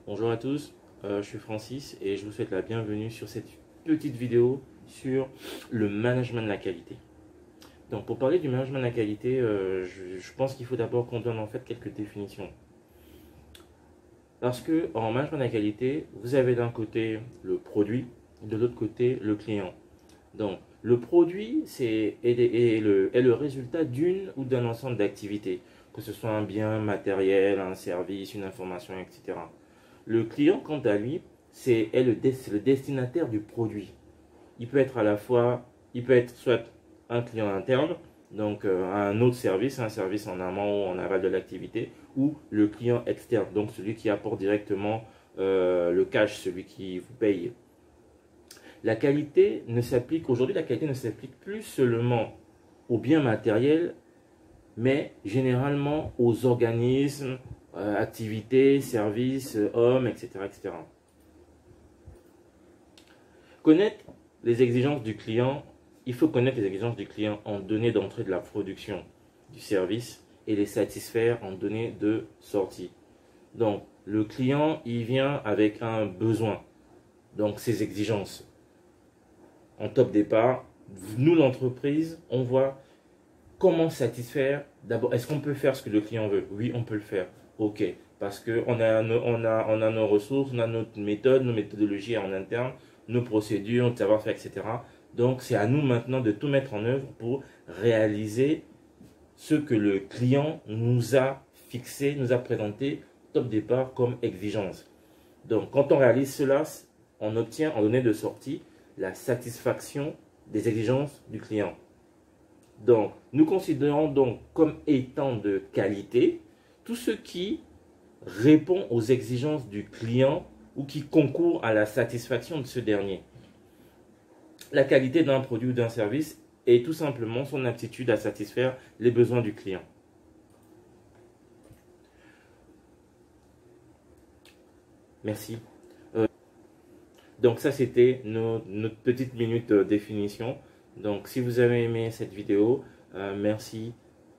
Bonjour à tous, je suis Francis et je vous souhaite la bienvenue sur cette petite vidéo sur le management de la qualité. Donc pour parler du management de la qualité, je pense qu'il faut d'abord qu'on donne en fait quelques définitions. Parce que en management de la qualité, vous avez d'un côté le produit, de l'autre côté le client. Donc le produit est le résultat d'une ou d'un ensemble d'activités, que ce soit un bien matériel, un service, une information, etc. Le client, quant à lui, c'est le destinataire du produit. Il peut être soit un client interne, donc un autre service, un service en amont ou en aval de l'activité, ou le client externe, donc celui qui apporte directement le cash, celui qui vous paye. La qualité aujourd'hui, la qualité ne s'applique plus seulement aux biens matériels, mais généralement aux organismes, activités, services, hommes, etc., etc. Connaître les exigences du client, il faut connaître les exigences du client en données d'entrée de la production du service et les satisfaire en données de sortie. Donc, le client, il vient avec un besoin, donc ses exigences. En top départ, nous, l'entreprise, on voit comment satisfaire. D'abord, est-ce qu'on peut faire ce que le client veut? Oui, on peut le faire. Ok, parce qu'on a nos ressources, on a notre méthode, nos méthodologies en interne, nos procédures, notre savoir-faire, etc. Donc, c'est à nous maintenant de tout mettre en œuvre pour réaliser ce que le client nous a fixé, nous a présenté top départ comme exigence. Donc, quand on réalise cela, on obtient en données de sortie la satisfaction des exigences du client. Donc, nous considérons donc comme étant de qualité tout ce qui répond aux exigences du client ou qui concourt à la satisfaction de ce dernier. La qualité d'un produit ou d'un service est tout simplement son aptitude à satisfaire les besoins du client. Merci. Donc ça, c'était notre petite minute définition. Donc si vous avez aimé cette vidéo, merci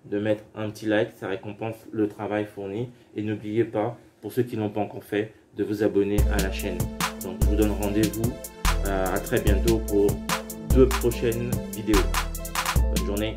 de mettre un petit like, ça récompense le travail fourni. Et n'oubliez pas, pour ceux qui ne l'ont pas encore fait, de vous abonner à la chaîne. Donc je vous donne rendez-vous à très bientôt pour 2 prochaines vidéos. Bonne journée.